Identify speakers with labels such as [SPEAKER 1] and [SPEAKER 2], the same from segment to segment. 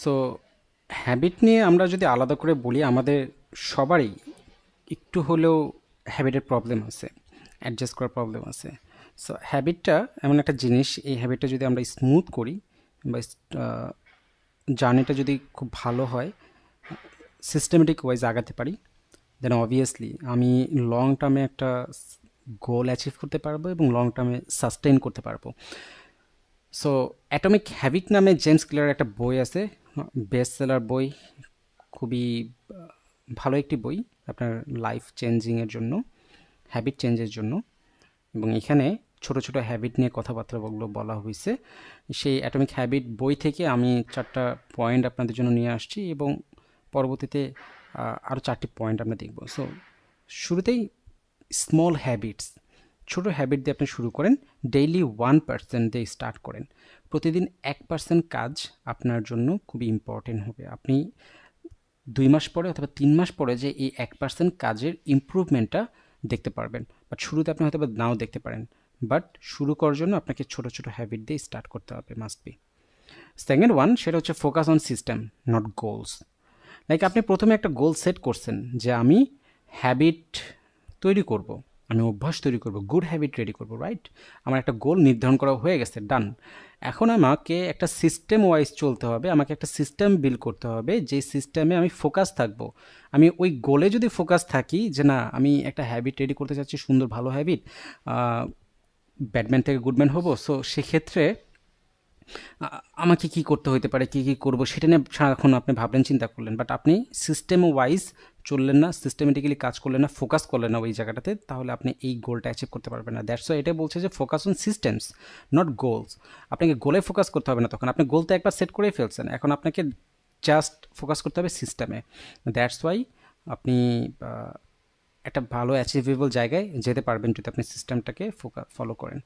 [SPEAKER 1] So habit নিয়ে আমরা যদি আলাদা করে বলি, আমাদের সবারই একটু হলেও হ্যাবিটের প্রবলেম আছে, অ্যাডজাস্ট করার প্রবলেম আছে। সো হ্যাবিটটা এমন একটা জিনিস, এই হ্যাবিটটা যদি আমরা স্মুথ করি বা জার্নিটা যদি খুব ভালো হয়, সিস্টেমেটিক ওয়াইজ আগাতে পারি, দেন অবভিয়াসলি আমি লং টার্মে একটা গোল অ্যাচিভ করতে পারবো এবং লং টার্মে সাস্টেইন করতে পারবো। সো অ্যাটমিক হ্যাবিট নামে জেমস ক্লিয়ার একটা বই আছে, বেস্ট সেলার বই, খুবই ভালো একটি বই আপনার লাইফ চেঞ্জিংয়ের জন্য, হ্যাবিট চেঞ্জের জন্য। এবং এখানে ছোট ছোট হ্যাবিট নিয়ে কথাবার্তাগুলো বলা হয়েছে। সেই অ্যাটমিক হ্যাবিট বই থেকে আমি 4টা পয়েন্ট আপনাদের জন্য নিয়ে আসছি এবং পরবর্তীতে আরও 4টি পয়েন্ট আমরা দেখব। সো শুরুতেই স্মল হ্যাবিটস, ছোট হ্যাবিট দিয়ে আপনি শুরু করেন। ডেইলি 1% দিয়ে স্টার্ট করেন। প্রতিদিন 1% কাজ আপনার জন্য খুবই ইম্পর্টেন্ট হবে। আপনি 2 মাস পরে অথবা 3 মাস পরে যে এই 1% কাজের ইম্প্রুভমেন্টটা দেখতে পারবেন, বাট শুরুতে আপনি হয়তো নাও দেখতে পারেন। বাট শুরু করার জন্য আপনাকে ছোট ছোট হ্যাবিট দিয়ে স্টার্ট করতে হবে, মাস্ট বি। সেকেন্ড ওয়ান, সেটা হচ্ছে focus on system, not goals. Like আপনি প্রথমে একটা গোল সেট করছেন যে আমি হ্যাবিট তৈরি করব, আমি অভ্যাস তৈরি করব, গুড হ্যাবিট রেডি করব, রাইট? আমার একটা গোল নির্ধারণ করা হয়ে গেছে, ডান। এখন আমাকে একটা সিস্টেম ওয়াইজ চলতে হবে, আমাকে একটা সিস্টেম বিল্ড করতে হবে, যে সিস্টেমে আমি ফোকাস থাকবো। আমি ওই গোলে যদি ফোকাস থাকি যে না আমি একটা হ্যাবিট রেডি করতে চাচ্ছি, সুন্দর ভালো হ্যাবিট, ব্যাডম্যান থেকে গুডম্যান হবো, সো সেক্ষেত্রে আমাকে কি করতে হইতে পারে, কি কি করব, সেটা নিয়ে সারাক্ষণ আপনি ভাবলেন, চিন্তা করলেন, বাট আপনি সিস্টেম ওয়াইজ চললেন না, সিস্টেমেটিক্যালি কাজ করলেন না, ফোকাস করলেন না ওই জায়গাটাতে, তাহলে আপনি এই গোলটা অ্যাচিভ করতে পারবেন না। দ্যাটস ওয়াই এটা বলছে যে focus on systems, not goals. আপনাকে গোলে ফোকাস করতে হবে না, তখন আপনি গোল তো একবার সেট করেই ফেলছেন, এখন আপনাকে জাস্ট ফোকাস করতে হবে সিস্টেমে। দ্যাটস ওয়াই আপনি একটা ভালো অ্যাচিভেবল জায়গায় যেতে পারবেন যদি আপনি সিস্টেমটাকে ফলো করেন।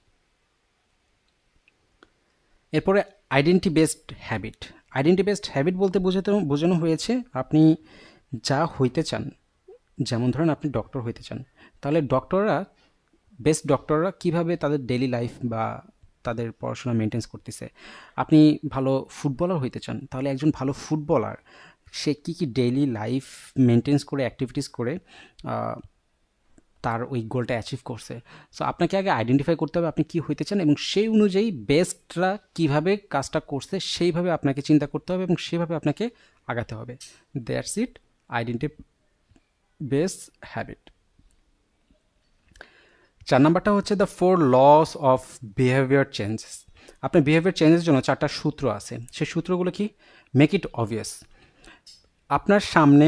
[SPEAKER 1] এরপরে identity based habit. Identity based habit বলতে বোঝানো হয়েছে আপনি যা হইতে চান, যেমন ধরেন আপনি ডক্টর হইতে চান, তাহলে বেস্ট ডক্টররা কীভাবে তাদের ডেইলি লাইফ বা তাদের পড়াশোনা মেনটেন্স করতেছে। আপনি ভালো ফুটবলার হইতে চান, তাহলে একজন ভালো ফুটবলার সে কী কী ডেইলি লাইফ মেনটেন্স করে, অ্যাক্টিভিটিস করে তার ওই গোলটা অ্যাচিভ করছে। সো আপনাকে আগে আইডেন্টিফাই করতে হবে আপনি কী হইতে চান, এবং সেই অনুযায়ী বেস্টরা কীভাবে কাজটা করছে সেইভাবে আপনাকে চিন্তা করতে হবে এবং সেভাবে আপনাকে আগাতে হবে। That's it, identity based habit. 4 নাম্বারটা হচ্ছে the 4 laws of behaviour changes. আপনার বিহেভিয়ার চেঞ্জের জন্য 4টা সূত্র আছে। সেই সূত্রগুলো কি? Make it obvious. আপনার সামনে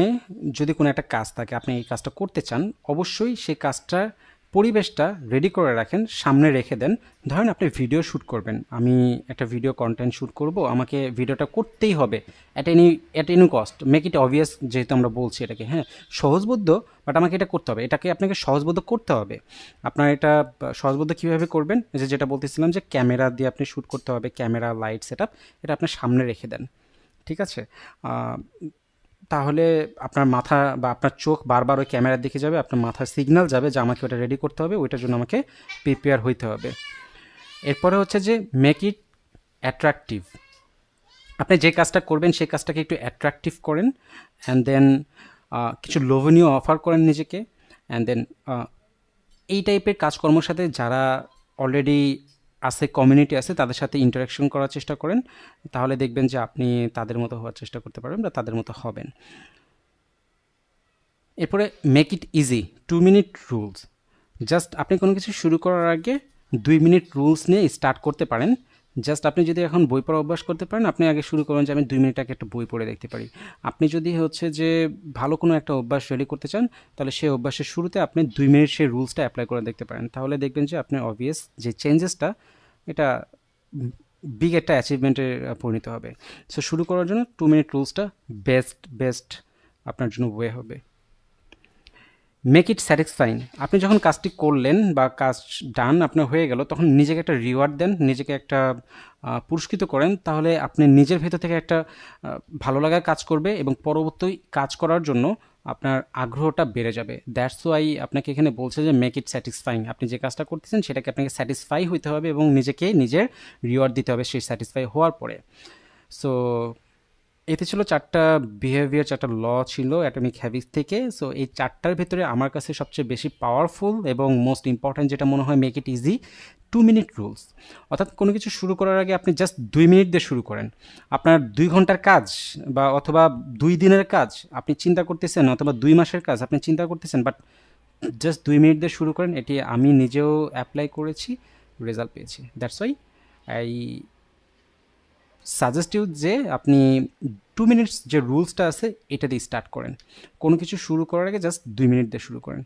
[SPEAKER 1] যদি কোনো একটা কাজ থাকে, আপনি এই কাজটা করতে চান, অবশ্যই সেই কাজটার পরিবেশটা রেডি করে রাখেন, সামনে রেখে দেন। ধরেন আপনি ভিডিও শ্যুট করবেন, আমি একটা ভিডিও কন্টেন্ট শ্যুট করব, আমাকে ভিডিওটা করতেই হবে at any cost. Make it obvious, যেহেতু আমরা বলছি এটাকে, হ্যাঁ সহজবোধ্য, বাট আমাকে এটা করতে হবে, এটাকে আপনাকে সহজবোধ্য করতে হবে। আপনার এটা সহজবোধ্য কীভাবে করবেন, যেটা বলতেছিলাম যে ক্যামেরা দিয়ে আপনি শ্যুট করতে হবে, ক্যামেরা লাইট সেট আপ, এটা আপনার সামনে রেখে দেন, ঠিক আছে? তাহলে আপনার মাথা বা আপনার চোখ বারবার ওই ক্যামেরার দিকে যাবে, আপনার মাথার সিগন্যাল যাবে যে আমাকে ওটা রেডি করতে হবে, ওইটার জন্য আমাকে প্রিপেয়ার হইতে হবে। এরপরে হচ্ছে যে মেক ইট অ্যাট্রাকটিভ। আপনি যে কাজটা করবেন সেই কাজটাকে একটু অ্যাট্রাকটিভ করেন, অ্যান্ড দেন কিছু লোভনীয় অফার করেন নিজেকে, অ্যান্ড দেন এই টাইপের কাজকর্মের সাথে যারা অলরেডি আছে, কমিউনিটি আছে, তাদের সাথে ইন্টারাকশন করার চেষ্টা করেন, তাহলে দেখবেন যে আপনি তাদের মতো হওয়ার চেষ্টা করতে পারবেন বা তাদের মতো হবেন। এরপরে make it easy, 2 minute rules. Just আপনি কোনো কিছু শুরু করার আগে 2 মিনিট রুলস নিয়ে স্টার্ট করতে পারেন। জাস্ট আপনি যদি এখন বই পড়া অভ্যাস করতে পারেন, আপনি আগে শুরু করেন যে আমি 2 মিনিট আগে একটা বই পড়ে দেখতে পারি। আপনি যদি হচ্ছে যে ভালো কোনো একটা অভ্যাস রেডি করতে চান, তাহলে সেই অভ্যাসের শুরুতে আপনি 2 মিনিট সেই রুলসটা অ্যাপ্লাই করে দেখতে পারেন, তাহলে দেখবেন যে আপনি অবভিয়াস যে চেঞ্জেসটা, এটা বিগ একটা অ্যাচিভমেন্টে পরিণত হবে। সো শুরু করার জন্য 2 মিনিট রুলসটা বেস্ট আপনার জন্য ওয়ে হবে। Make it satisfying. আপনি যখন কাজটি করলেন বা কাজ ডান আপনার হয়ে গেল, তখন নিজেকে একটা রিওয়ার্ড দেন, নিজেকে একটা পুরস্কৃত করেন, তাহলে আপনি নিজের ভেতর থেকে একটা ভালো লাগার কাজ করবে এবং পরবর্তী কাজ করার জন্য আপনার আগ্রহটা বেড়ে যাবে। দ্যাটস ওয়াই আপনাকে এখানে বলছে যে মেক ইট স্যাটিসফাইং। আপনি যে কাজটা করতেছেন সেটাকে আপনাকে স্যাটিসফাই হইতে হবে এবং নিজেকে নিজের রিওয়ার্ড দিতে হবে সেই স্যাটিসফাই হওয়ার পরে। সো এতে ছিল 4টা বিহেভিয়ার, 4টা ল ছিল অ্যাটমিক হ্যাবিটস থেকে। সো এই 4টার ভেতরে আমার কাছে সবচেয়ে বেশি পাওয়ারফুল এবং মোস্ট ইম্পর্ট্যান্ট যেটা মনে হয়, make it easy, 2 minute rules. অর্থাৎ কোনো কিছু শুরু করার আগে আপনি জাস্ট 2 মিনিট দিয়ে শুরু করেন। আপনার 2 ঘন্টার কাজ বা অথবা 2 দিনের কাজ আপনি চিন্তা করতেছেন, অথবা 2 মাসের কাজ আপনি চিন্তা করতেছেন, বাট জাস্ট 2 মিনিট দিয়ে শুরু করেন। এটি আমি নিজেও অ্যাপ্লাই করেছি, রেজাল্ট পেয়েছি। That's why I suggest you যে আপনি 2 মিনিটস যে রুলসটা আছে এটা দিয়ে স্টার্ট করেন। কোনো কিছু শুরু করার আগে জাস্ট 2 মিনিট দিয়ে শুরু করেন।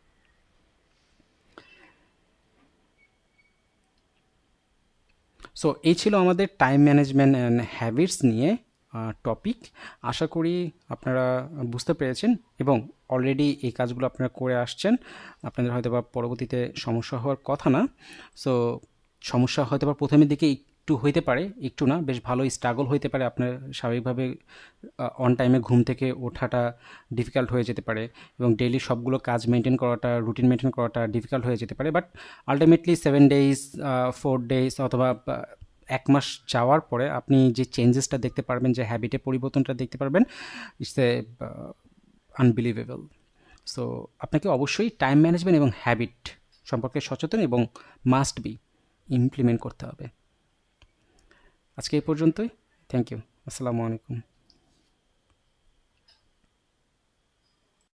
[SPEAKER 1] সো এই ছিল আমাদের টাইম ম্যানেজমেন্ট অ্যান্ড হ্যাবিটস নিয়ে টপিক। আশা করি আপনারা বুঝতে পেরেছেন এবং অলরেডি এই কাজগুলো আপনারা করে আসছেন। আপনাদের হয়তো বা পরবর্তীতে সমস্যা হওয়ার কথা না। সো সমস্যা হয়তো বা প্রথমের দিকে একটু হইতে পারে, একটু না, বেশ ভালোই স্ট্রাগল হইতে পারে। আপনার স্বাভাবিকভাবে অন টাইমে ঘুম থেকে ওঠাটা ডিফিকাল্ট হয়ে যেতে পারে এবং ডেইলি সবগুলো কাজ মেনটেন করাটা, রুটিন মেনটেন করাটা ডিফিকাল্ট হয়ে যেতে পারে। বাট আলটিমেটলি 7 ডেজ, 4 ডেজ অথবা 1 মাস যাওয়ার পরে আপনি যে চেঞ্জেসটা দেখতে পারবেন, যে হ্যাবিটে পরিবর্তনটা দেখতে পারবেন, ইটস এ আনবিলিভেবল। সো আপনাকে অবশ্যই টাইম ম্যানেজমেন্ট এবং হ্যাবিট সম্পর্কে সচেতন এবং মাস্ট বি ইমপ্লিমেন্ট করতে হবে। আজকে এই পর্যন্তই। Thank you. আসসালামু আলাইকুম।